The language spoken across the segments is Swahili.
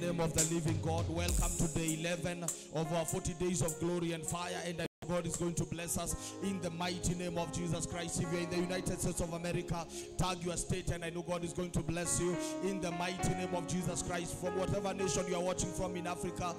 name of the living God. Welcome to day 11 of our 40 days of glory and fire, and God is going to bless us in the mighty name of Jesus Christ. If you're in the United States of America, tag your state, and I know God is going to bless you in the mighty name of Jesus Christ. From whatever nation you are watching from in Africa,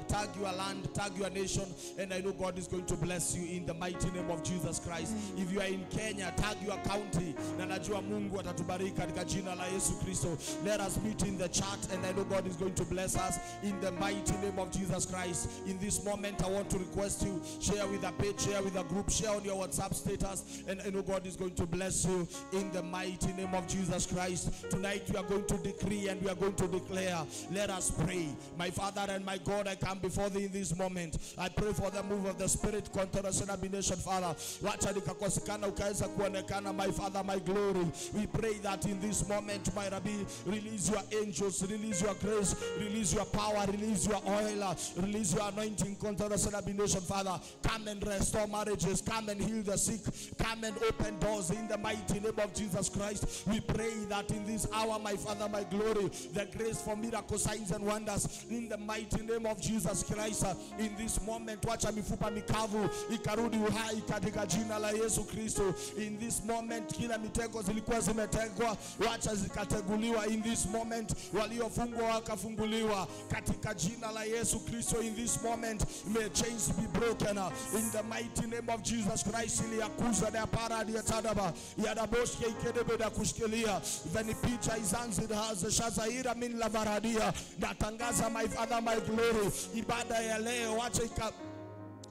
tag your land, tag your nation, and I know God is going to bless you in the mighty name of Jesus Christ. If you are in Kenya, tag your county, na najua Mungu atatubariki katika jina la Yesu Kristo. Let us meet in the chat, and I know God is going to bless us in the mighty name of Jesus Christ. In this moment, I want to request you, share with a page, share with a group, share on your WhatsApp status, and I know God is going to bless you in the mighty name of Jesus Christ. Tonight we are going to decree and we are going to declare. Let us pray. My Father and my God, I come before thee in this moment. I pray for the move of the Spirit, combination, Father. Wacha nikakosekana ukaweza kuonekana, my Father, my glory. We pray that in this moment, my Rabbi, release your angels, release your grace, release your power, release your oil, release your anointing, combination, Father. Come and restore marriages, come and heal the sick, come and open doors in the mighty name of Jesus Christ. We pray that in this hour, my Father, my glory, the grace for miracles, signs and wonders in the mighty name of Jesus Christ. In this moment, wacha mifupa mikavu ikarudi uhai katika jina la Yesu Kristo. In this moment, kila mitego zilikuwa zimetegwa, wacha zikateguliwa. In this moment, waliofungwa wakafunguliwa katika jina la Yesu Kristo. In this moment, may chains be broken in the mighty name of Jesus Christ. Iliakuza na paradi ya tadaba ya daboshke ikedebe da kushikilia veni picha izanzi haza shazaira min lavaradia. Natangaza, my Father, my glory, ibada ya leo wacha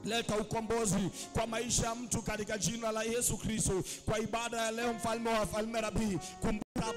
leta ukombozi kwa maisha ya mtu katika jina la Yesu Kristo. Kwa ibada ya leo, mfalme wa falme, Rabbi,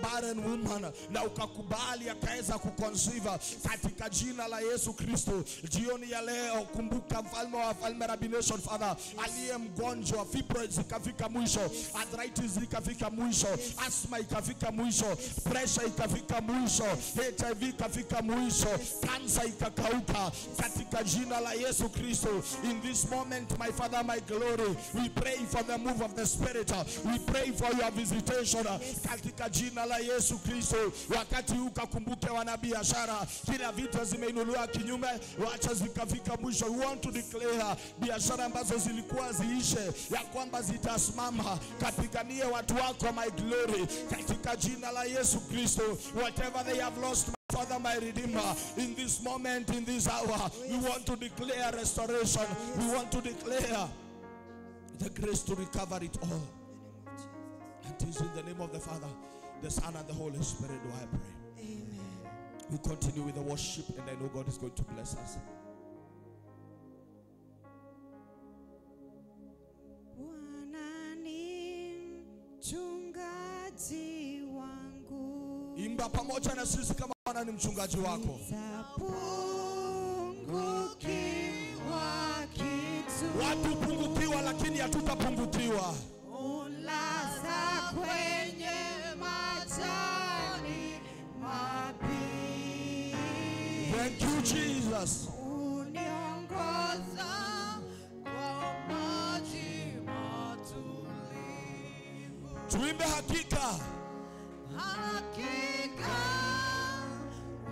barren woman na ukakubali akaweza kuconceive katika jina la Yesu Kristo. Jioni ya leo, kumbuka mfalme wa falme, Rabbi Nation, Father, aliye mgonjwa, fibroids ikafika mwisho, arthritis ikafika mwisho, asthma ikafika mwisho, pressure ikafika mwisho, HIV ikafika mwisho, cancer ikakauka katika jina la Yesu Kristo. In this moment, my Father, my glory, we pray for the move of the Spirit. We pray for your visitation katika jina la Yesu Kristo. Wakati ukakumbuke wanabiashara, kila vita zimeinuliwa kinyume, wacha zikafika mwisho. We want to declare biashara ambazo zilikuwa ziishe, ya kwamba zitasimama. Kapiganie watu wako, my glory, katika jina la Yesu Kristo. Whatever they have lost, my Father, my Redeemer, in this moment, in this hour, we want to declare restoration. We want to declare the grace to recover it all. And it is in the name of the Father, the Son, and the Holy Spirit do I pray. Amen. We continue with the worship, and I know God is going to bless us. Imba pamoja na sisi kama Bwana ni mchungaji wako. Watu pungukiwa, lakini hatutapungukiwa. Thank you, Jesus. Tuimbe hakika. Hakika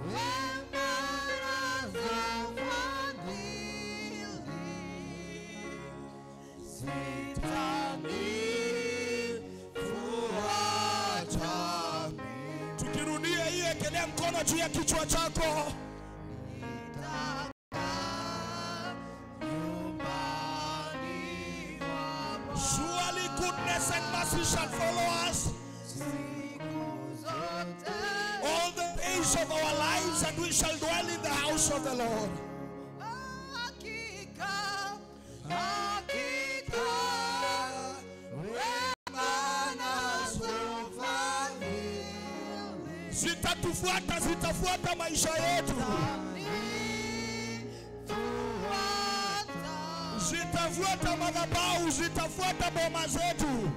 wema fadhili zitanifuata. Tukirudia hiyo, ekelea mkono juu ya kichwa chako. Surely goodness and mercy shall follow us all the days of our lives, and we shall dwell in the house of the Lord. Zitatufuata, zitafuata maisha yetu. Zitafuata madhabahu, zitafuata boma zetu.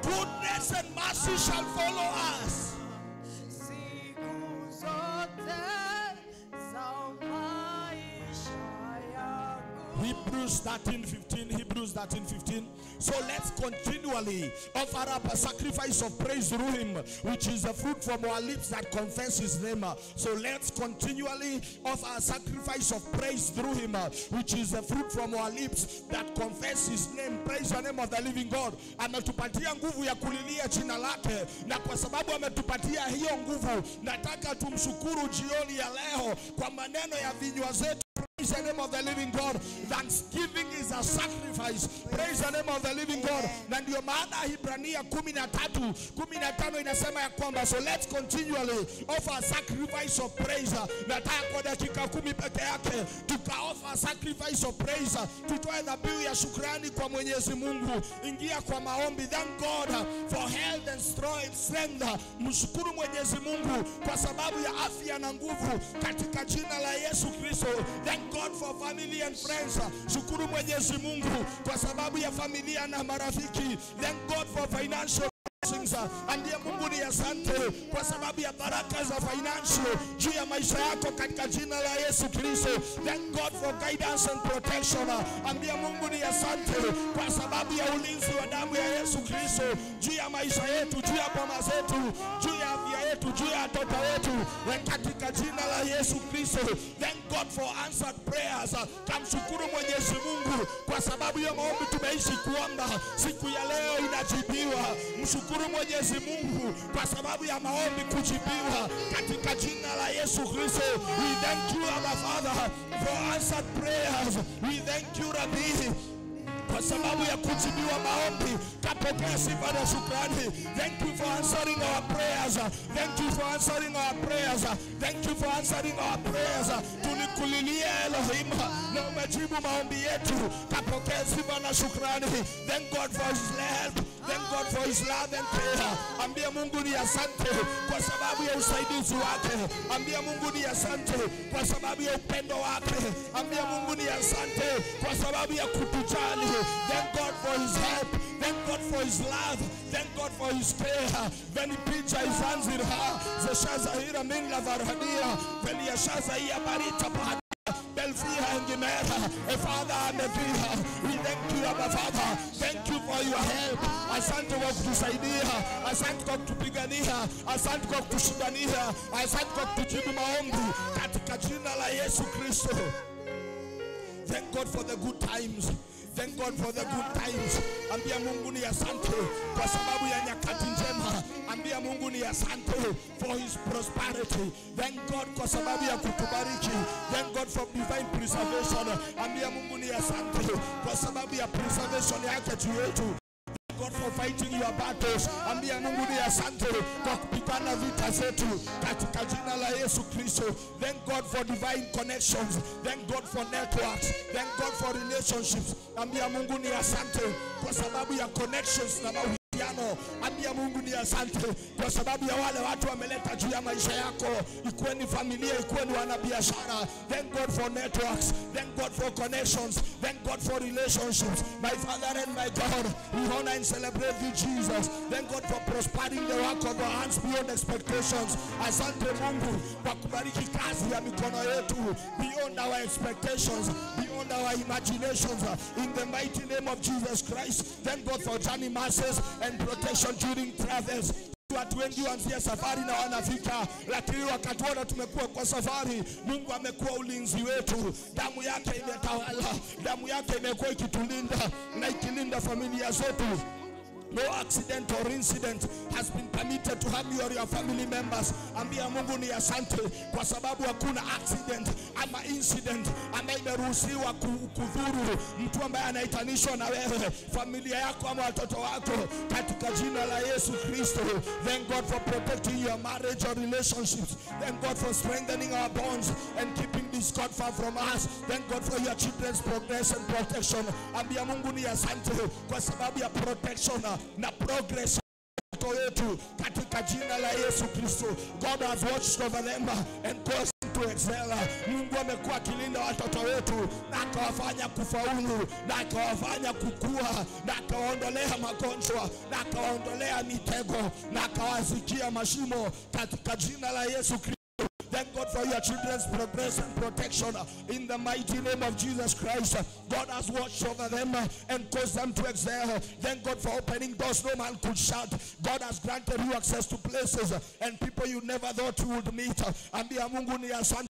Goodness and mercy shall follow us. Hebrews Hebrews 13:15. So let's continually offer up a sacrifice of praise through him, which is the fruit from our lips that confess his name. So let's continually offer a sacrifice of praise through him, which is the fruit from our lips that confess his name. Praise the name of the living God. Ametupatia nguvu ya kulilia jina lake, na kwa sababu ametupatia hiyo nguvu, nataka tumshukuru jioni ya leo kwa maneno ya vinywa zetu. Praise the name of the living God. Thanksgiving is a sacrifice. Praise the name of the living God. Na ndio maana Hibrania 13:15 inasema ya kwamba, so let's continually offer a sacrifice of praise. Nataka kwa dakika 10 peke yake tuka offer sacrifice of praise. Tutoe dhabihu ya shukrani kwa Mwenyezi Mungu. Ingia kwa maombi. Thank God for health and strength. Mshukuru Mwenyezi Mungu kwa sababu ya afya na nguvu katika jina la Yesu Kristo. Thank God for family and friends. Shukuru Mwenyezi Mungu kwa sababu ya familia na marafiki. Thank God for financial blessings. Ambia Mungu ni asante kwa sababu ya baraka za financial juu ya maisha yako katika jina la Yesu Kristo. Thank God for guidance and protection. Ambia Mungu ni asante kwa sababu ya ulinzi wa damu ya Yesu Kristo juu ya maisha yetu, juu ya boma zetu, juu ya afya yetu, juu ya watoto wetu katika jina la Yesu Kristo. Thank God for answered prayers. Kamshukuru Mwenyezi Mungu kwa sababu ya maombi tumeishi kuomba siku ya leo inajibiwa. Mshukuru Mwenyezi Mungu kwa sababu ya maombi kujibiwa katika jina la Yesu Kristo. We thank you, our Father, for answered prayers. We thank you, Rabbi, kwa sababu ya kujibiwa maombi. Kapokea sifa na shukrani. Thank you for answering our prayers. Thank you for answering our prayers. Thank you for answering our prayers. Tulikulilia Elohim na umejibu maombi yetu. Kapokea sifa na shukrani. Thank God for his help. Thank God for his love and care. Ambia Mungu ni asante kwa sababu ya usaidizi wake. Ambia Mungu ni asante kwa sababu ya upendo wake. Ambia Mungu ni asante kwa sababu ya kutujali. Thank God for his help. Thank God for his love. Thank God for his care. Veni picha izanzirha. Zeshazahira min la varhadia. Veni yashazahia barita bahadi. Belfiha engimera. Father amefiha. We thank you, Abba Father. Thank you for your help. Asante kwa kutusaidia. Asante kwa kutupigania. Asante kwa kutushindania. Asante kwa kutujibu maombi katika jina la Yesu Kristo. Thank God for the good times. Thank God for the good times. Ambia Mungu ni asante kwa sababu ya nyakati njema. Ambia Mungu ni asante for his prosperity. Thank God kwa sababu ya kutubariki. Thank God for divine preservation. Ambia Mungu ni asante kwa sababu ya preservation yake juu yetu. God for fighting your battles. Ambia Mungu ni asante kwa kupigana vita zetu katika jina la Yesu Kristo. Thank God for divine connections. Thank God for networks. Thank God for relationships. Ambia Mungu ni asante kwa sababu ya connections na mahusiano. Ambia Mungu ni asante kwa sababu ya wale watu wameleta juu ya maisha yako, ikuwe ni familia, ikuwe ni wanabiashara. Thank God for networks. Thank God for connections. Thank God for relationships. My Father and my God, we honor and celebrate you, Jesus. Thank God for prospering the work of our hands beyond expectations. Asante Mungu kwa kubariki kazi ya mikono yetu beyond our expectations, beyond our imaginations. In the mighty name of Jesus Christ. Thank God for journey masses and protection during travels. Watu wengi wanzia safari na wanafika, lakini wakati wote tumekuwa kwa safari, Mungu amekuwa ulinzi wetu. Damu yake imetawala, damu yake imekuwa ikitulinda na ikilinda familia zetu. No accident or incident has been permitted to harm you or your family members. Ambia Mungu ni asante kwa sababu hakuna accident ama incident ambayo imeruhusiwa kudhuru mtu ambaye anaitanishwa na wewe, familia yako ama watoto wako katika jina la Yesu Kristo. Thank God for protecting your marriage or relationships. Thank God for strengthening our bonds and keeping discord far from us. Thank God for your children's progress and protection. Ambia Mungu ni asante kwa sababu ya protection na progress yetu katika jina la Yesu Kristo. God has watched over them and caused them to excel. Mungu amekuwa akilinda watoto wetu na akawafanya kufaulu na akawafanya kukua na akawaondolea magonjwa na akawaondolea mitego na akawazikia mashimo katika jina la Yesu Kristo. Thank God for your children's progress and protection in the mighty name of Jesus Christ. God has watched over them and caused them to excel. Thank God for opening doors no man could shut. God has granted you access to places and people you never thought you would meet. Ambia Mungu ni asante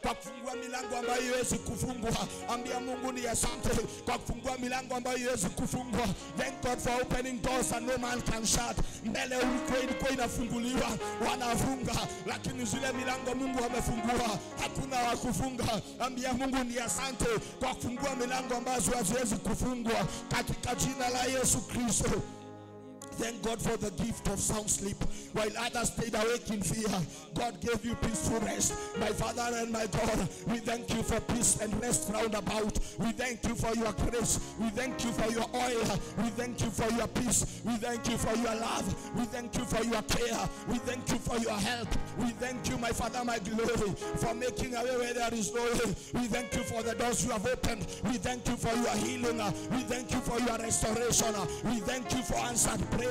kwa kufungua milango ambayo haiwezi kufungwa. Ambia Mungu ni asante kwa kufungua milango ambayo haiwezi kufungwa. Thank God for opening doors and no man can shut. Mbele ilikuwa inafunguliwa, wanafunga, lakini zile milango Mungu amefungua, hakuna wa kufunga. Ambia Mungu ni asante kwa kufungua milango ambazo haziwezi kufungwa katika jina la Yesu Kristo. Thank God for the gift of sound sleep. While others stayed awake in fear, God gave you peaceful rest. My Father and my God, we thank you for peace and rest round about. We thank you for your grace. We thank you for your oil. We thank you for your peace. We thank you for your love. We thank you for your care. We thank you for your help. We thank you, my Father, my glory, for making a way where there is no way. We thank you for the doors you have opened. We thank you for your healing. We thank you for your restoration. We thank you for answered prayers.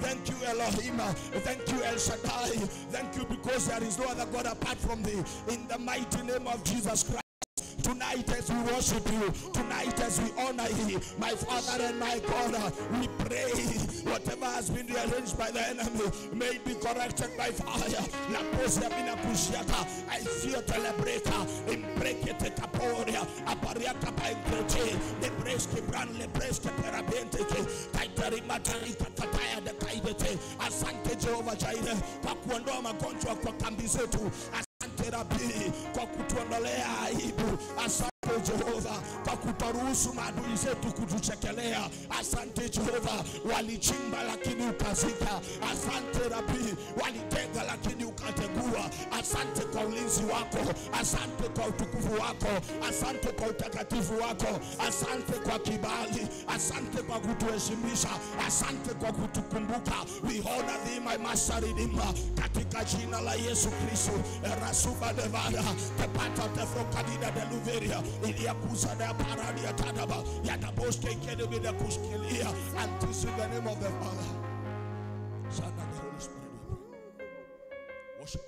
Thank you, Elohim. Thank you, El Shaddai. Thank you because there is no other God apart from thee. In the mighty name of Jesus Christ. Tonight as we worship you, tonight as we honor you, my Father and my God, we pray whatever has been rearranged by the enemy may it be corrected by fire. La posia bina pushiata, I feel telebreka, imbrekete kaporia, apariaka pa increte, le breske bran, le breske perabente, kaitari matarika kataya de kaidete, asante Jehovah Jireh, kwa kuondoa magonjwa kwa kambi zetu, asante Rabi, kwa kutuondolea aibu, asante Jehova kwa kutoruhusu maadui zetu kutuchekelea. Asante Jehova, walichimba lakini ukazika. Asante Rabi, walitega lakini ukategua. Asante kwa ulinzi wako, asante kwa utukufu wako, asante kwa utakatifu wako, asante kwa kibali, asante kwa kutuheshimisha, asante kwa kutukumbuka. We honor thee, my master redeemer, katika jina la Yesu Kristo. Rasuba devada tepata tefrokadida de luveria iliakusa de paradi ya tadaba ya daboske ikede bida kushikilia. And this is the name of the Father, Son and the Holy Spirit. Worship.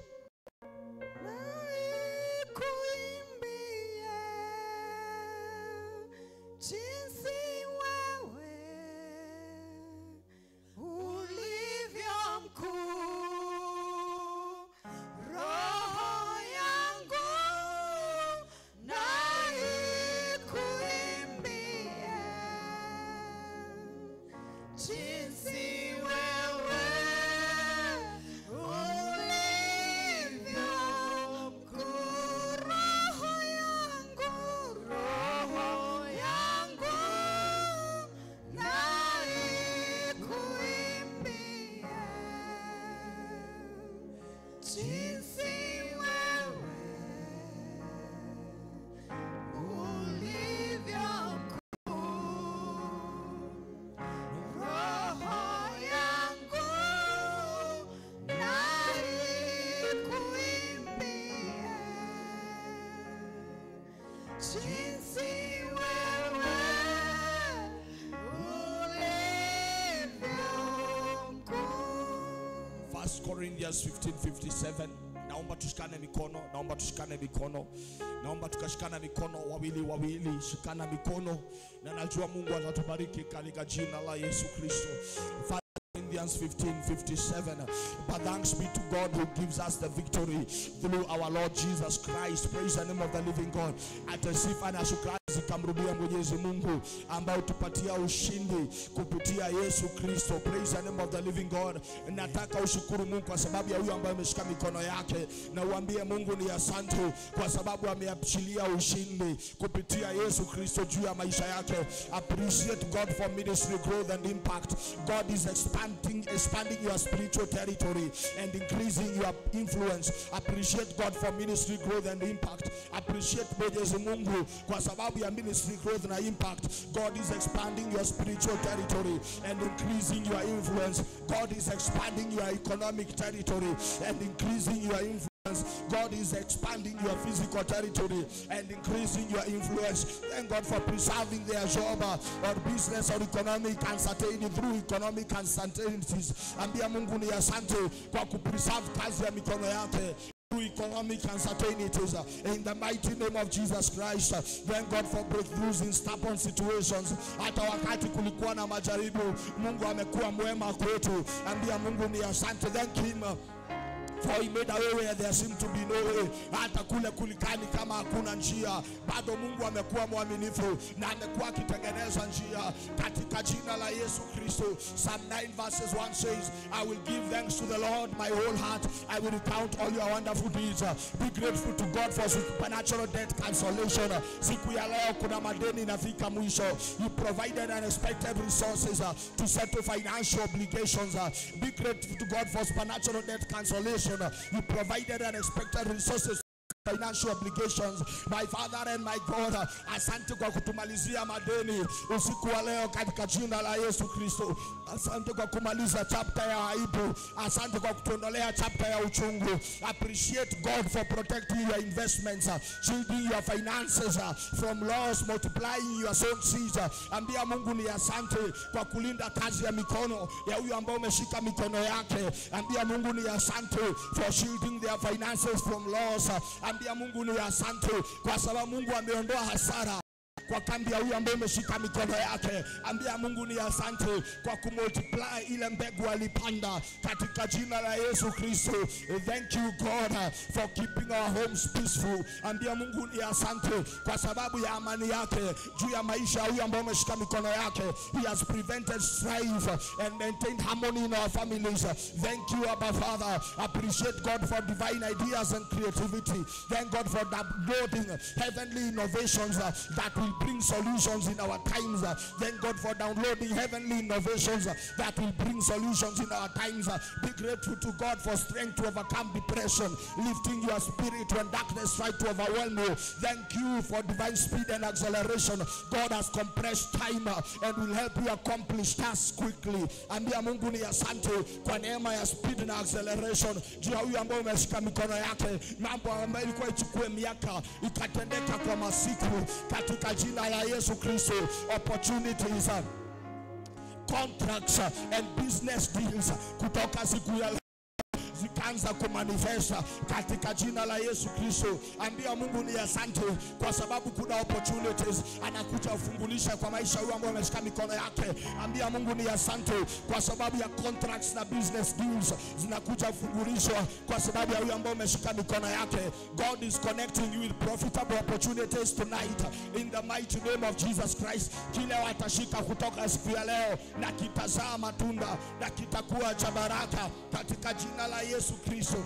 Corinthians 15:57. Naomba tushikane mikono, naomba tushikane mikono, naomba tukashikana mikono wawili, shikana mikono, na najua Mungu atatubariki katika jina la Yesu Kristo. Corinthians 15:57. But thanks be to God who gives us the victory through our Lord Jesus Christ. Praise the name of the living God. Atasifa na shukrani zikamrudia Mwenyezi Mungu ambaye tupatia ushindi kupitia Yesu Kristo. Praise the name of the living God. Nataka ushukuru Mungu kwa sababu ya huyo ambaye ameshika mikono yake, na uambie Mungu ni asante kwa sababu ameachilia ushindi kupitia Yesu Kristo juu ya maisha yake. Appreciate God for ministry growth and impact. God is expanding your spiritual territory and increasing your influence. Appreciate God for ministry growth and impact. Appreciate Mwenyezi Mungu kwa sababu ya ministry growth and impact. God is expanding your spiritual territory and increasing your influence. God is expanding your economic territory and increasing your influence. God is expanding your physical territory and increasing your influence. Thank God for preserving their job or business or economic uncertainty through economic uncertainties. Ambia Mungu ni asante kwa kupreserve kazi ya mikono yake. through economic uncertainties in the mighty name of Jesus Christ. Thank God for breakthroughs in stubborn situations. Hata wakati kulikuwa na majaribu, Mungu amekuwa mwema kwetu. Ambia Mungu ni asante. Thank him for he made a way where there seemed to be no way. Hata kule kulikani kama hakuna njia, bado Mungu amekuwa mwaminifu na amekuwa akitengeneza njia katika jina la Yesu Kristo. Psalm 9 verses 1 says, I will give thanks to the Lord my whole heart. I will recount all your wonderful deeds. Be grateful to God for supernatural debt cancellation. Siku ya leo kuna madeni inafika mwisho. You provided unexpected resources to settle financial obligations. Be grateful to God for supernatural debt cancellation. You provided unexpected resources, financial obligations. My Father and my God, asante kwa kutumalizia madeni usiku wa leo katika jina la Yesu Kristo. Asante kwa kumaliza chapter ya aibu. Asante kwa kutuondolea chapter ya uchungu. Appreciate God for protecting your investments, shielding your finances from loss, multiplying your sown seeds. Ambia Mungu ni asante kwa kulinda kazi ya mikono ya huyu ambao umeshika mikono yake. Ambia Mungu ni asante for shielding their finances from loss. Ambia Mungu ni asante kwa sababu Mungu ameondoa hasara kwa kambi ya huyu ambaye umeshika mikono yake. Ambia Mungu ni asante kwa kumultiply ile mbegu alipanda katika jina la Yesu Kristo. Thank you God for keeping our homes peaceful. Ambia Mungu ni asante kwa sababu ya amani yake juu ya maisha huyu ambaye umeshika mikono yake. He has prevented strife and maintained harmony in our families. Thank you Abba Father. Appreciate God for divine ideas and creativity. Thank God for downloading heavenly innovations that will bring solutions in our times. Thank God for downloading heavenly innovations that will bring solutions in our times. Be grateful to God for strength to overcome depression, lifting your spirit when darkness tries to overwhelm you. Thank you for divine speed and acceleration. God has compressed time and will help you accomplish tasks quickly. Ambia Mungu ni asante kwa neema ya speed na acceleration. Juu ya huyu ambaye umeshika mikono yake, mambo ambayo ilikuwa ichukue miaka ikatendeka kwa masiku katika jina la Yesu Kristo. Opportunities, contracts and business deals kutoka siku ya zikaanza kumanifesta katika jina la Yesu Kristo. Ambia Mungu ni asante kwa sababu kuna opportunities anakuja ufungulisha kwa maisha huyu ambao ameshika mikono yake. Ambia Mungu ni asante kwa sababu ya contracts na business deals zinakuja ufungulishwa kwa sababu ya huyu ambao ameshika mikono yake. God is connecting you with profitable opportunities tonight in the mighty name of Jesus Christ. Kile watashika kutoka siku ya leo na kitazaa matunda na kitakuwa cha baraka katika jina la Yesu Kristo.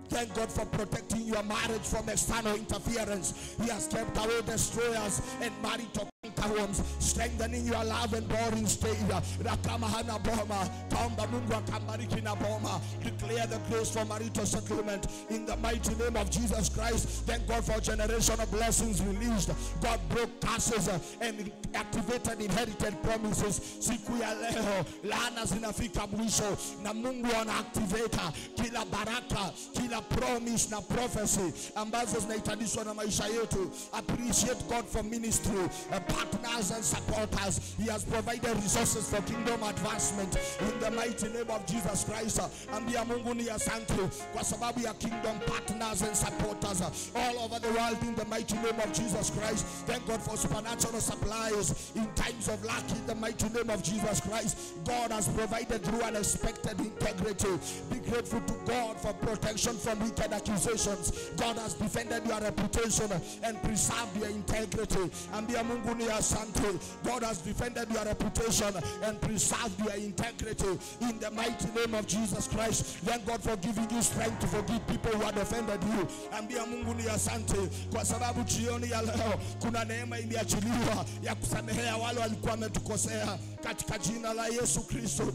Thank God for protecting your marriage from external interference. He has kept away destroyers and marital homes, strengthening your love and boring state. Rakama hana boma, taomba Mungu akabariki na boma. Declare the grace for marital settlement in the mighty name of Jesus Christ. Thank God for generational blessings released. God broke curses and activated inherited promises. Siku ya leo laana zinafika mwisho na Mungu anaactivate kila baraka, kila promise na prophecy ambazo zinahitajishwa na maisha yetu. Appreciate God for ministry, partners and supporters. He has provided resources for kingdom advancement in the mighty name of Jesus Christ. Ambia Mungu ni asante kwa sababu ya kingdom partners and supporters all over the world in the mighty name of Jesus Christ. Thank God for supernatural supplies in times of lack in the mighty name of Jesus Christ. God has provided through unexpected integrity. Be grateful to God for protection from wicked accusations. God has defended your reputation and preserved your integrity. Ambia Mungu ni asante. God has defended your reputation and preserved your integrity in the mighty name of Jesus Christ. Thank God for giving you strength to forgive people who had offended you. Ambia Mungu ni asante kwa sababu jioni ya leo kuna neema imeachiliwa ya kusamehea wale walikuwa wametukosea katika jina la Yesu Kristo.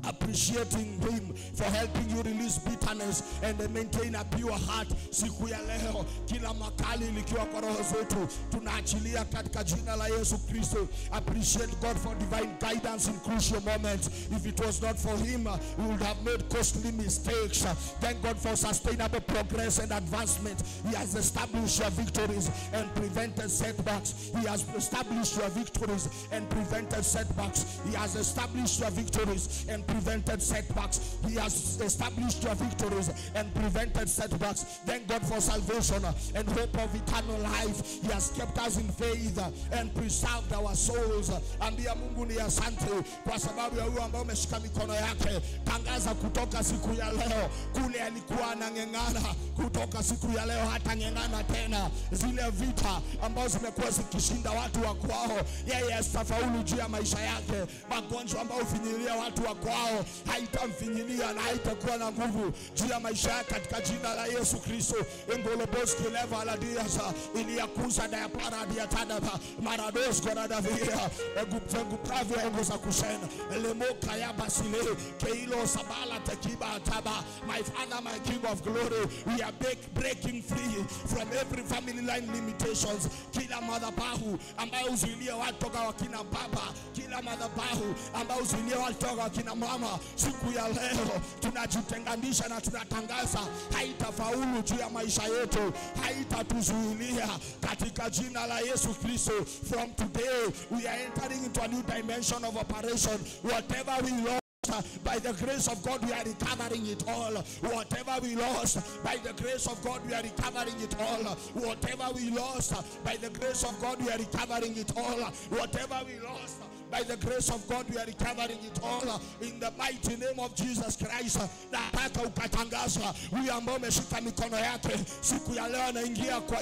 Appreciating him for helping you release bitterness and maintain a pure heart. Siku ya leo kila makali likiwa kwa roho zetu tunaachilia katika jina la Yesu Kristo. Appreciate God for divine guidance in crucial moments. If it was not for him, we would have made costly mistakes. Thank God for sustainable progress and advancement. He has established your victories and prevented setbacks. He has established your victories and prevented setbacks. He has established your victories and prevented setbacks. He has established your victories and prevented setbacks. Thank God for salvation and hope of eternal life. He has kept us in faith and preserved our souls. Ambia Mungu ni asante kwa sababu ya huyo ambao umeshika mikono yake. Tangaza kutoka siku ya leo, kule alikuwa anang'eng'ana, kutoka siku ya leo hata ng'eng'ana tena. Zile vita ambazo zimekuwa zikishinda watu wa kwao, yeye astafaulu juu ya maisha yake. Magonjwa ambayo ufinyilia watu wa kwao, haitamfinyilia na haitakuwa na nguvu juu ya maisha yake katika jina la Yesu Kristo. Engoloboski leva la diasa iliyakuza da ya paradia tadaba marados kwa davia eguptengu pravyo engoza kushena lemoka ya basile keilo sabala tekiba ataba. My Father, my King of glory, we are breaking free from every family line limitations. Kila madhabahu ambayo uzuilia watu toka wakina baba, kila madhabahu ambayo uzuilia watu toka wakina mama, siku ya leo tunajitenganisha na tunatangaza haitafaulu juu ya maisha yetu, haitatuzuilia katika jina la Yesu Kristo. From today we are entering into a new dimension of operation. Whatever we lost, by the grace of God, we are recovering it all. Whatever we lost, by the grace of God, we are recovering it all. Whatever we lost, by the grace of God, we are recovering it all. Whatever we lost, by the grace of God, we are recovering it all. In the mighty name of Jesus Christ. Nataka ukatangaza huyu ambao umeshika mikono yake siku ya leo anaingia kwa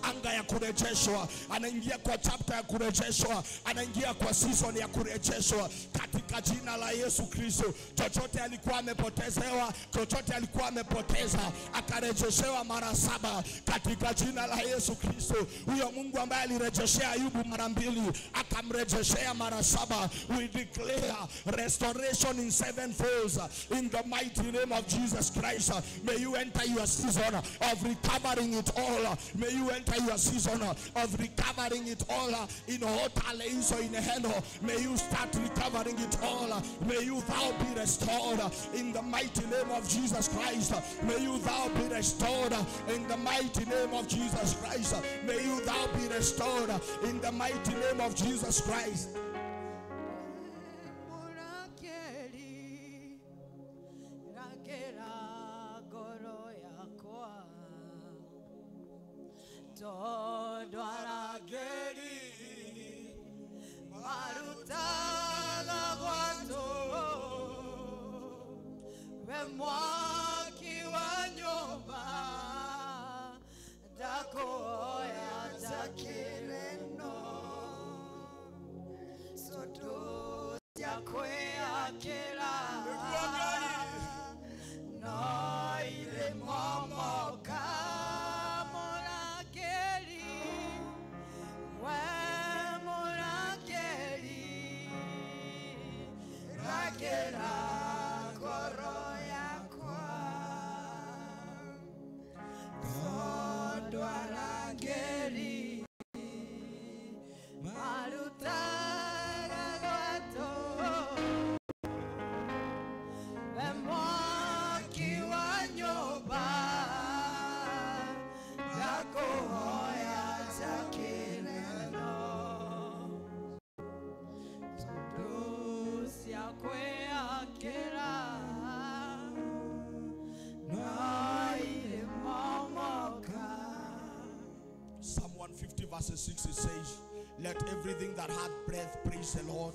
anga ya kurejeshwa, anaingia kwa chapter ya kurejeshwa, anaingia kwa season ya kurejeshwa katika jina la Yesu Kristo. Chochote alikuwa amepotezewa, chochote alikuwa amepoteza, akarejeshewa mara 7 katika jina la Yesu Kristo. Huyo Mungu ambaye alirejeshea Ayubu mara 2 akamrejeshea mara 7. We declare restoration in 7 folds in the mighty name of Jesus Christ. May you enter your season of recovering it all. May you enter your season of recovering it all in Hotale Iso in Heno. May you start recovering it all. May you thou be restored in the mighty name of Jesus Christ. May you thou be restored in the mighty name of Jesus Christ. May you thou be restored in the mighty name of Jesus Christ. Psalm 150 verses 6, it says, let everything that hath breath praise the Lord.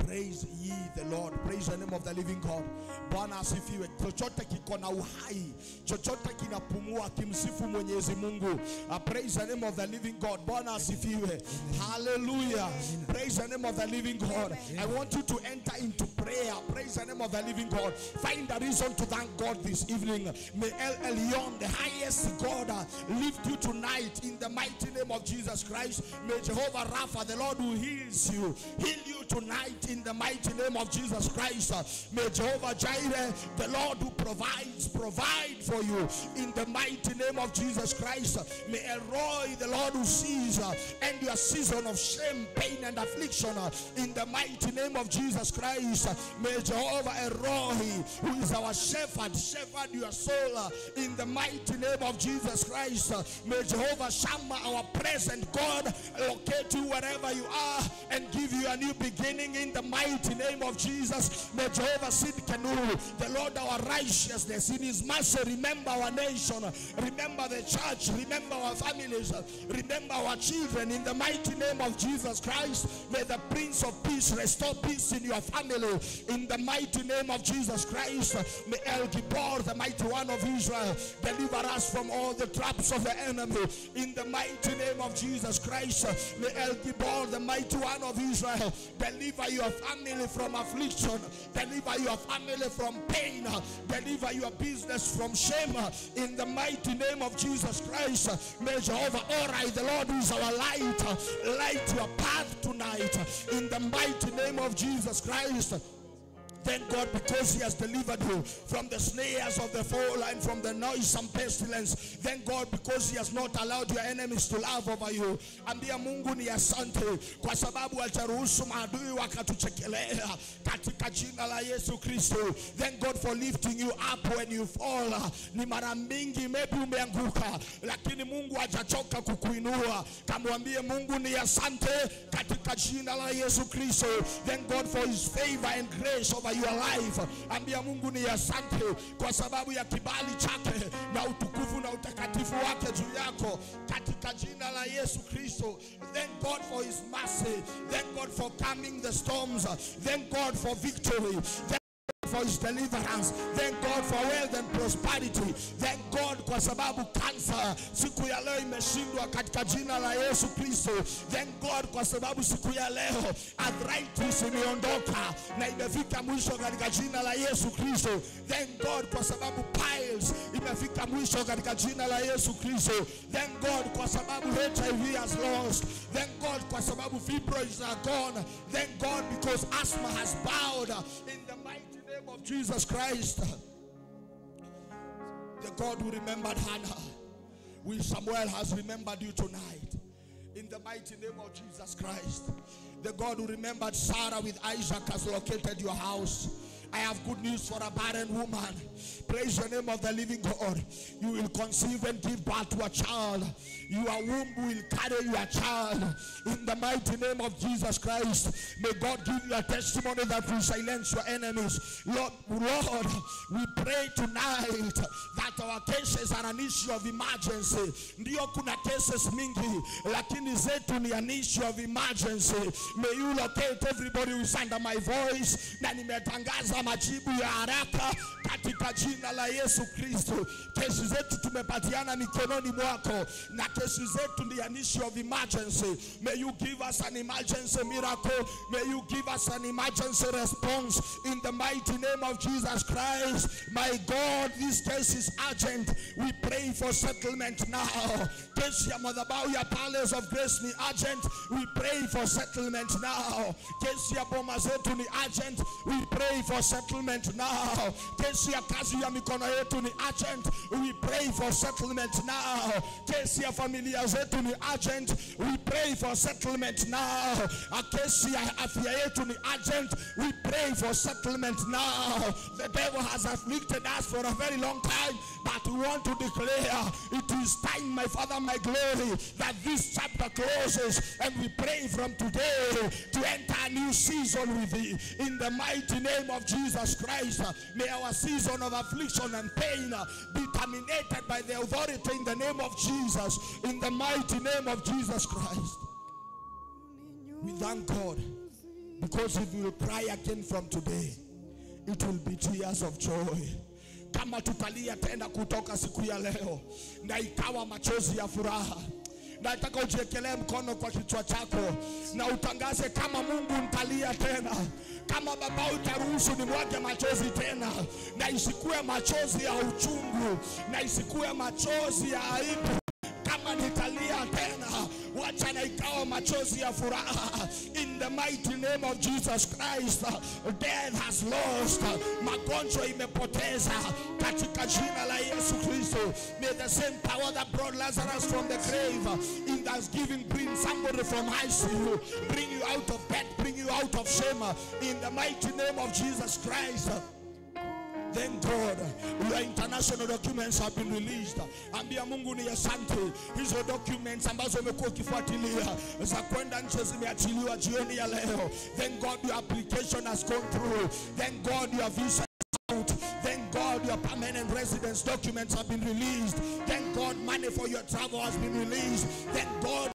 Praise ye the Lord. Praise the name of the living God. Bwana asifiwe. Chochote kiko na uhai, chochote kinapumua, kimsifu Mwenyezi Mungu. Praise the name of the living God. Bwana asifiwe. Hallelujah. Praise the name of the living God. I want you to enter into prayer. Praise the name of the living God. Find a reason to thank God this evening. May El Elyon, the highest God, lift you tonight in the mighty name of Jesus Christ. May Jehovah Rapha, the Lord who heals you, heal you tonight in the mighty name of Jesus Christ. May Jehovah Jireh, the Lord who provides, provide for you in the mighty name of Jesus Christ. May El Roi, the Lord who sees, end your season of shame, pain and affliction in the mighty name of Jesus Christ. May Jehovah El Roi, who is our shepherd, shepherd your soul in the mighty name of Jesus Christ. May Jehovah Shammah, our present God, locate you wherever you are and give you a new beginning beginning in the mighty name of Jesus. May Jehovah Sidkenu, the Lord our righteousness, in his mercy remember our nation, remember the church, remember our families, remember our children in the mighty name of Jesus Christ. May the Prince of Peace restore peace in your family in the mighty name of Jesus Christ. May El Gibor, the mighty one of Israel, deliver us from all the traps of the enemy in the mighty name of Jesus Christ. May El Gibor, the mighty one of Israel, deliver your family from affliction, deliver your family from pain, deliver your business from shame in the mighty name of Jesus Christ. May Jehovah Orai, the Lord is our light, light your path tonight in the mighty name of Jesus Christ. Thank God because he has delivered you from the snares of the foe and from the noisome pestilence. Thank God because he has not allowed your enemies to laugh over you. Ambia Mungu ni asante kwa sababu ataruhusu maadui wakatuchekelea katika jina la Yesu Kristo. Thank God for lifting you up when you fall. Ni mara mingi maybe umeanguka, lakini Mungu hajachoka kukuinua. Kamwambie Mungu ni asante katika jina la Yesu Kristo. Thank God for his favor and grace over your life. Ambia Mungu ni asante kwa sababu ya kibali chake na utukufu na utakatifu wake juu yako katika jina la Yesu Kristo. Thank God for his mercy. Thank God for calming the storms. Thank God for victory. For his deliverance. Thank God for wealth and prosperity. Thank God kwa sababu cancer siku ya leo imeshindwa katika jina la Yesu Kristo. Thank God kwa sababu siku ya leo arthritis imeondoka na imefika mwisho katika jina la Yesu Kristo. Thank God kwa sababu piles imefika mwisho katika jina la Yesu Kristo. Thank God kwa sababu HIV has lost. Thank God kwa sababu fibroids are gone. Thank God because asthma has bowed in the mighty name of Jesus Christ. The God who remembered Hannah with Samuel has remembered you tonight in the mighty name of Jesus Christ. The God who remembered Sarah with Isaac has located your house. I have good news for a barren woman. Praise the name of the living God. You will conceive and give birth to a child. Your womb will carry your child in the mighty name of Jesus Christ. May God give you a testimony that will silence your enemies. Lord, we pray tonight that our cases are an issue of emergency. Ndio kuna cases mingi, lakini zetu ni an issue of emergency. May you locate everybody who is under my voice. Na nimetangaza majibu ya haraka katika jina la Yesu Kristo. Kesi zetu tumepatiana mikononi mwako na kesi zetu ni an issue of emergency. May you give us an emergency miracle. May you give us an emergency response in the mighty name of Jesus Christ. My God, this case is urgent. We pray for settlement now. Kesi ya madhabahu ya Palace of Grace ni urgent. We pray for settlement now. Kesi ya boma zetu ni urgent. We pray for settlement now. Kesi ya kazi ya mikono yetu ni urgent. We pray for settlement now. Kesi ya familia zetu ni urgent. We pray for settlement now. Kesi ya afya yetu ni urgent. We pray for settlement now. The devil has afflicted us for a very long time, but we want to declare it is time, my Father, my glory, that this chapter closes, and we pray from today to enter a new season with thee in the mighty name of Jesus Christ. May our season of affliction and pain be terminated by the authority in the name of Jesus, in the mighty name of Jesus Christ. We thank God because if we will cry again from today, it will be tears of joy. Kama tutalia tena kutoka siku ya leo na ikawa machozi ya furaha, nataka ujiekelee mkono kwa kichwa chako na utangaze, kama Mungu nitalia tena, kama Baba utaruhusu nimwage machozi tena, na isikue machozi ya uchungu, na isikue machozi ya aibu. Kama nitalia tena, wacha na ikawa machozi ya furaha. In the mighty name of Jesus Christ, death has lost. Magonjwa imepoteza katika jina la Yesu Kristo. May the same power that brought Lazarus from the grave in Thanksgiving bring somebody from ICU, bring you out of bed, bring you out of shame. In the mighty name of Jesus Christ. Thank God, your international documents have been released. Ambia Mungu ni asante. Hizo documents ambazo umekuwa ukifuatilia za kwenda nje zimeachiliwa jioni ya leo. Thank God your application has gone through. Thank God your visa is out. Thank God your permanent residence documents have been released. Thank God money for your travel has been released. Thank God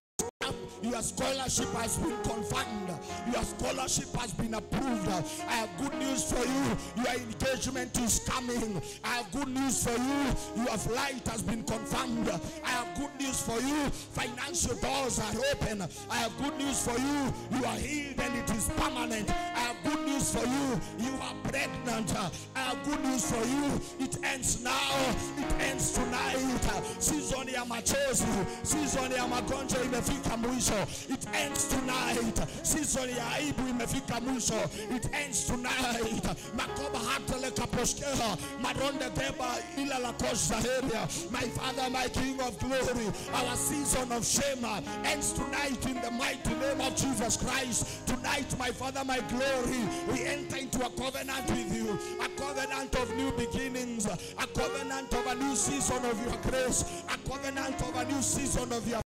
your scholarship has been confirmed. Your scholarship has been approved. I have good news for you. Your engagement is coming. I have good news for you. Your flight has been confirmed. I have good news for you. Financial doors are open. I have good news for you. You are healed and it is permanent. I have good news for you. You are pregnant. I have good news for you. It ends now. It ends tonight. Season ya machozi. Season ya magonjwa imefika mwisho. It ends tonight. Season ya aibu imefika mwisho. It ends tonight. Makoba hata lekaposkea. Maronde deba ila la kosa area. My Father, my King of glory. Our season of shame ends tonight in the mighty name of Jesus Christ. Tonight, my Father, my glory, we enter into a covenant with you. A covenant of new beginnings. A covenant of a new season of your grace. A covenant of a new season of your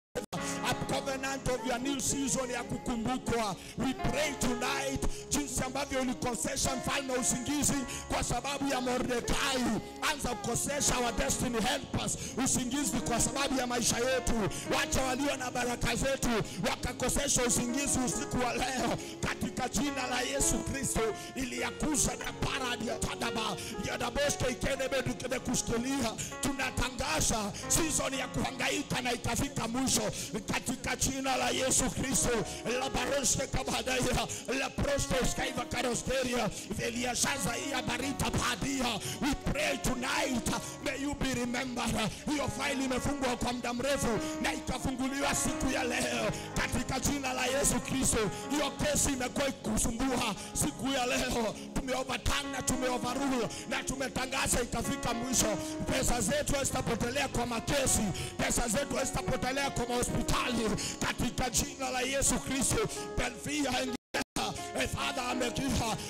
a covenant of your new season ya kukumbukwa. We pray tonight, jinsi ambavyo ulikosesha mfalme usingizi kwa sababu ya Mordekai, anza kukosesha our destiny helpers usingizi kwa sababu ya maisha yetu. Wacha walio na baraka zetu wakakosesha usingizi usiku wa leo katika jina la Yesu Kristo. Ili yakuza na paradi ya tadaba ya daboske ikenebe dukede kustelia. Tunatangaza season ya kuhangaika na ikafika mwisho katika jina la Yesu Kristo. La baroste kabadaya, la prostos kaiva karosteria, velia shaza iya barita padia. We pray tonight, may you be remembered. Hiyo file imefungwa kwa muda mrefu na ikafunguliwa siku ya leo katika jina la Yesu Kristo. Hiyo kesi imekuwa kusumbua siku ya leo. Tumeoverturn na tumeoverrule na tumetangaza ikafika mwisho. Pesa zetu hazitapotelea kwa makesi. Pesa zetu hazitapotelea kwa hospitali katika jina la Yesu Kristo. Belfia Father,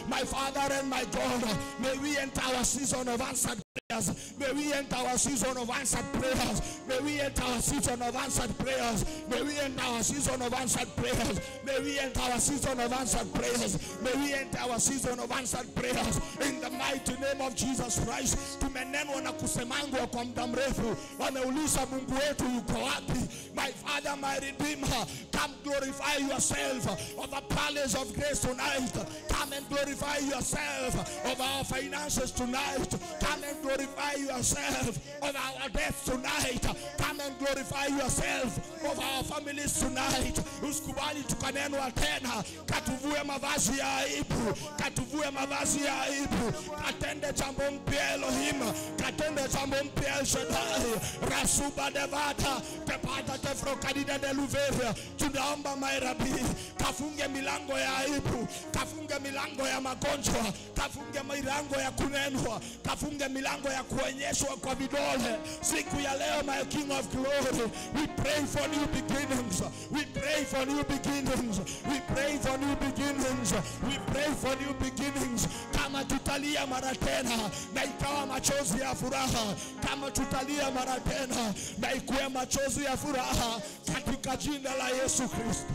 my Father and my God, may we enter our season of answered prayers. May we enter our season of answered prayers. May we enter our season of answered prayers. May we enter our season of answered prayers. May we enter our season of answered prayers. May we enter our season of answered prayers. In the mighty name of Jesus Christ. Tumenenwa na kusemangwa kwa muda mrefu. Wameuliza Mungu wetu yuko wapi? My Father, my Redeemer, come glorify yourself of the palace of grace tonight. Come and glorify yourself of our finances tonight. Come and glorify yourself of our death tonight. Come and glorify yourself of our families tonight. Usikubali tukanenwa tena. Katuvue mavazi ya aibu. Katuvue mavazi ya aibu. Katende jambo mpya Elohim. Katende jambo mpya El Shaddai. Rasuba devata. Tepata tefro kadida de luveria. Tunaomba mairabi. Kafunge milango ya aibu. Kafunge milango ya magonjwa. Kafunge milango ya kunenwa. Kafunge milango ya kuonyeshwa kwa vidole. Siku ya leo, my King of glory, we pray for new beginnings. We pray for new beginnings. We pray for new beginnings. We pray for new beginnings. Kama tutalia mara tena na ikawa machozi ya furaha. Kama tutalia mara tena na ikuwe machozi ya furaha katika jina la Yesu Kristo.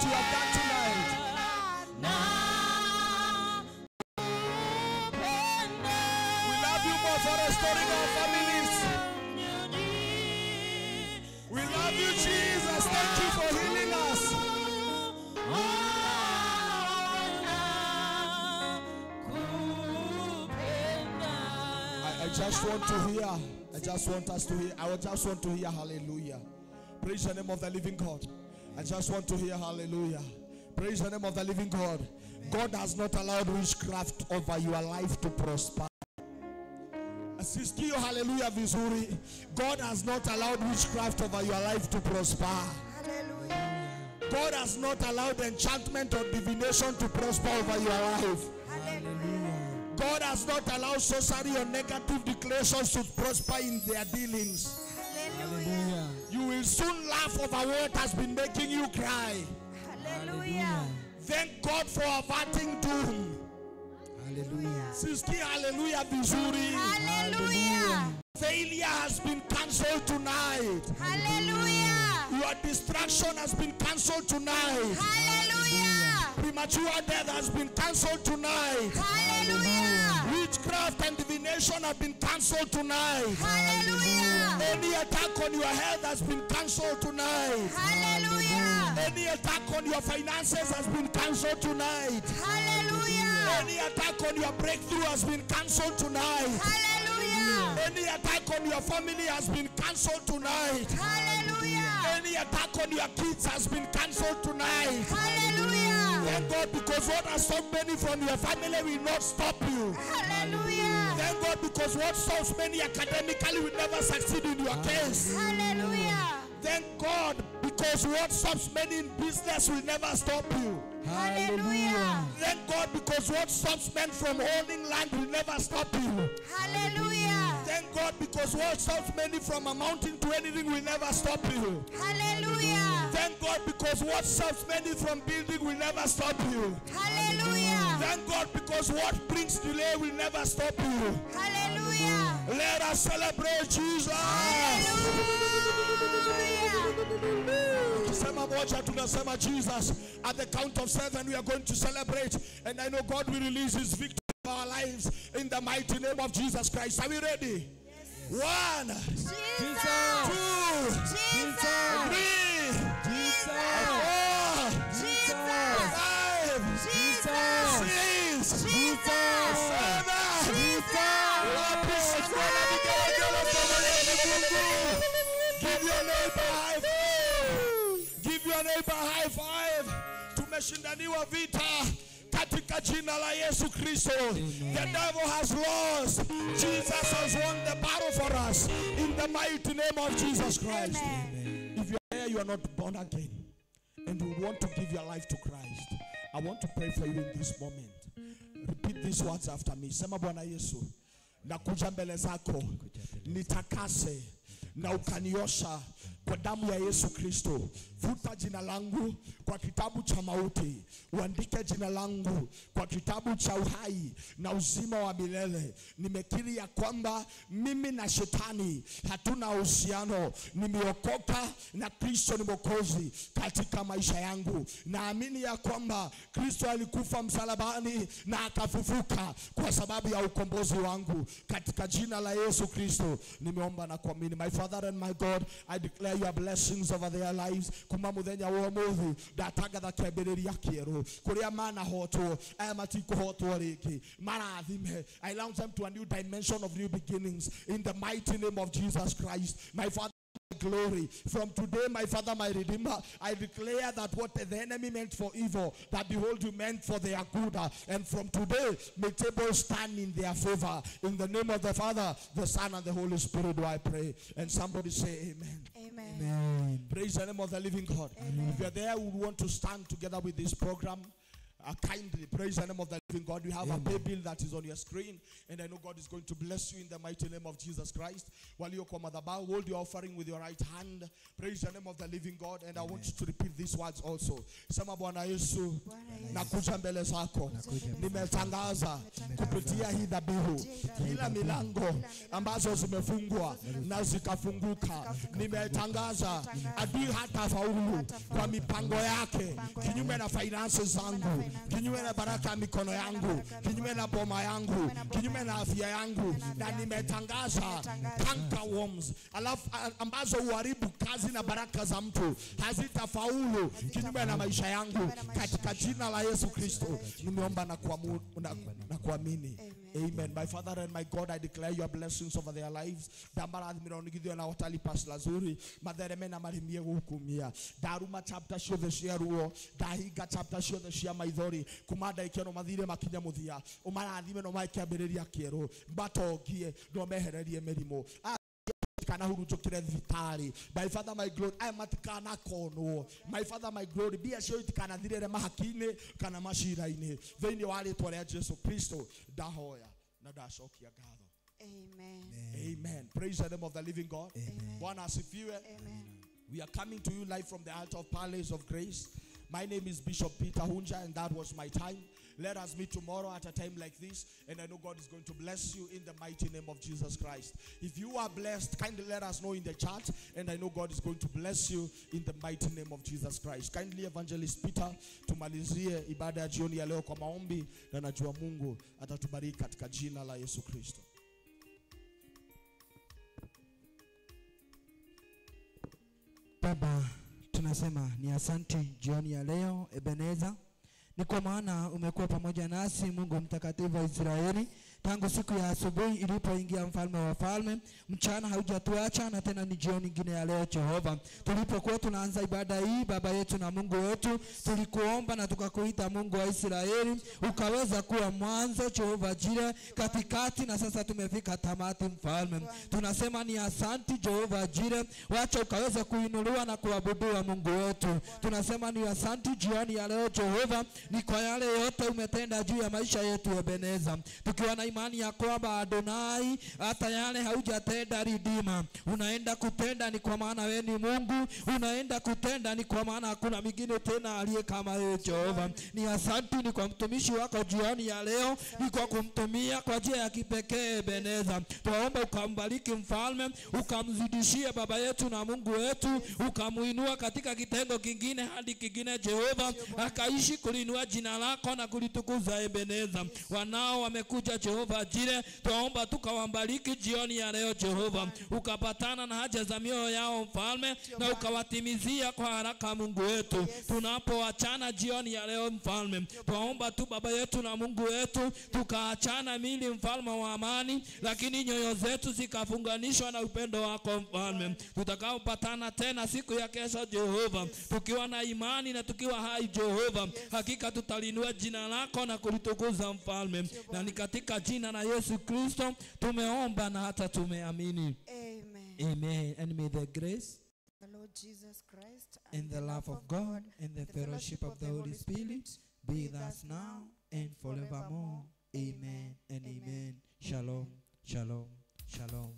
what you have done tonight. We love you more for restoring our families. We love you, Jesus. Thank you for healing us. I just want to hear. I just want us to hear. I just want to hear hallelujah. Praise the name of the living God. I just want to hear hallelujah. Praise the name of the living God. God has not allowed witchcraft over your life to prosper. Siskio hallelujah vizuri. God has not allowed witchcraft over your life to prosper. Hallelujah. God has not allowed enchantment or divination to prosper over your life. Hallelujah. God has not allowed sorcery or negative declarations to prosper in their dealings. Hallelujah. You will soon laugh over what has been making you cry. Hallelujah. Thank God for averting doom. Hallelujah. Siski hallelujah vizuri. Hallelujah. Failure has been cancelled tonight. Hallelujah. Your distraction has been cancelled tonight. Hallelujah. Premature death has been cancelled tonight. Hallelujah. Witchcraft and divination have been cancelled tonight. Hallelujah. Any attack on your health has been cancelled tonight. Hallelujah. Any attack on your finances has been cancelled tonight. Hallelujah. Any attack on your breakthrough has been cancelled tonight. Hallelujah. Any attack on your family has been cancelled tonight. Hallelujah. Any attack on your kids has been cancelled tonight. Hallelujah. Thank God, because what has stopped many from your family will not stop you. Hallelujah. Thank God, because what stops many academically will never succeed in your case. Hallelujah. Thank God, because what stops many in business will never stop you. Hallelujah. Thank God, because what stops men from owning land will never stop you. Hallelujah. Thank God, because what stops many from amounting to anything will never stop you. Hallelujah. Thank God, because what stops many from building will never stop you. Hallelujah. Thank God, because what brings delay will never stop you. Hallelujah. Let us celebrate Jesus. Tunasema Jesus. At the count of 7 we are going to celebrate, and I know God will release his victory in our lives in the mighty name of Jesus Christ. Are we ready? Yes. 1 Jesus. 2 Jesus. 3 Jesus. 4 Jesus. 5 Jesus. 6 Jesus. 7 Jesus. Give your neighbor high five. Give your neighbor high five. Tumeshindaniwa vita katika jina la Yesu Kristo. The devil has lost. Jesus has won the battle for us in the mighty name of Jesus Christ. Amen. If you are here, you are not born again, and you want to give your life to Christ, I want to pray for you in this moment. Repeat these words after me. Sema Bwana Yesu, nakuja mbele zako, nitakase na ukaniosha kwa damu ya Yesu Kristo. Futa jina langu kwa kitabu cha mauti, uandike jina langu kwa kitabu cha uhai na uzima wa milele. Nimekiri ya kwamba mimi na shetani hatuna uhusiano. Nimeokoka na Kristo ni Mwokozi katika maisha yangu. Naamini ya kwamba Kristo alikufa msalabani na akafufuka kwa sababu ya ukombozi wangu. Katika jina la Yesu Kristo nimeomba na kuamini. My Father and my God, I declare your blessings over their lives. Kuma muthenya wa muthi ndatagatha kiambiriria kieru kuria mana hotwo aya matiko hotwo ringi marathime. I launch them to a new dimension of new beginnings in the mighty name of Jesus Christ. My Father, glory from today, my Father, my Redeemer, I declare that what the enemy meant for evil, that behold you meant for their good, and from today may tables stand in their favor. In the name of the Father, the Son, and the Holy Spirit do I pray. And somebody say amen. Amen. Amen. Praise the name of the living God. Amen. If you're there, we want to stand together with this program. kindly. Praise the name of the living God. You have a pay bill that is on your screen, and I know God is going to bless you in the mighty name of Jesus Christ. While you come at the bar, hold your offering with your right hand. Praise the name of the living God. And I want you to repeat these words also. Sema Bwana Yesu, nakuja mbele zako, nimetangaza kupitia hii dhabihu kila milango ambazo zimefungwa na zikafunguka. Nimetangaza adui hata faulu kwa mipango yake, kinyume na finances zangu, kinyume na baraka ya mikono yangu, kinyume na boma yangu, kinyume na afya yangu. Na nimetangaza canker worms ambazo huharibu kazi na baraka za mtu hazitafaulu kinyume na maisha yangu, katika jina la Yesu Kristo nimeomba na kuamini. Amen. My Father and my God, I declare your blessings over their lives. Dambara mironigithio na otali pasla zuri mathereme na marimie gukumia daruma chapter show the share dahiga chapter show the share maithori kumada ikeno mathire makinya muthia umarathime no maikambiriria kieru batogie no mehererie merimo kana hurujukire thitari. My Father, my glory, I matikana kono. My Father, my glory, be assured kana thirere mahakine kana mashiraine thini wa ritwa rĩa Jesu Kristo ndahoya na ndacokia ngatho. Amen. Amen. Praise the name of the living God. Bwana asifiwe. Amen. We are coming to you live from the altar of Palace of Grace. My name is Bishop Peter Hunja, and that was my time. Let us meet tomorrow at a time like this, and I know God is going to bless you in the mighty name of Jesus Christ. If you are blessed, kindly let us know in the chat, and I know God is going to bless you in the mighty name of Jesus Christ. Kindly Evangelist Peter, tumalizie ibada ya jioni ya leo kwa maombi, na najua Mungu atatubariki katika jina la Yesu Kristo. Baba, tunasema ni asante jioni ya leo Ebeneza, ni kwa maana umekuwa pamoja nasi Mungu mtakatifu wa Israeli tangu siku ya asubuhi ilipoingia mfalme wa falme. Mchana haujatuacha na tena ni jioni nyingine ya leo Jehova. Tulipokuwa tunaanza ibada hii Baba yetu na Mungu wetu, tulikuomba na tukakuita Mungu wa Israeli, ukaweza kuwa mwanzo Jehova Jire, katikati na sasa tumefika tamati mfalme. Tunasema ni asante Jehova Jire, wacha ukaweza kuinuliwa na kuabudiwa Mungu wetu. Tunasema ni asante jioni ya leo Jehova, ni kwa yale yote umetenda juu ya maisha yetu Ebeneza. Tukiwa na imani ya kwamba Adonai hata yale haujatenda ridima unaenda kutenda, ni kwa maana wewe ni Mungu. Unaenda kutenda ni kwa maana hakuna mwingine tena aliye kama wewe Jehova. Ni asante ni kwa mtumishi wako jioni ya leo, ni kwa kumtumia kwa njia ya kipekee Ebeneza. Tuomba ukambariki mfalme, ukamzidishie Baba yetu na Mungu wetu, ukamuinua katika kitengo kingine hadi kingine Jehova, akaishi kulinua jina lako na kulitukuza Ebeneza. Wanao wamekuja Jehova Jire, tuomba tukawambariki jioni ya leo Jehova, ukapatana na haja za mioyo yao mfalme, na ukawatimizia kwa haraka Mungu wetu. Tunapoachana jioni ya leo mfalme, tuomba tu Baba yetu na Mungu wetu, tukaachana mili mfalme wa amani, lakini nyoyo zetu zikafunganishwa na upendo wako mfalme. Tutakaopatana tena siku ya kesho Jehova, tukiwa na imani na tukiwa hai Jehova, hakika tutalinua jina lako na kulitukuza mfalme, na ni katika jina la Yesu Kristo tumeomba na hata tumeamini. Amen. Amen. And may the grace, The Lord Jesus Christ and the love of God, and the fellowship of the Holy Spirit be with us now and forevermore. Amen and amen. Shalom, shalom, shalom.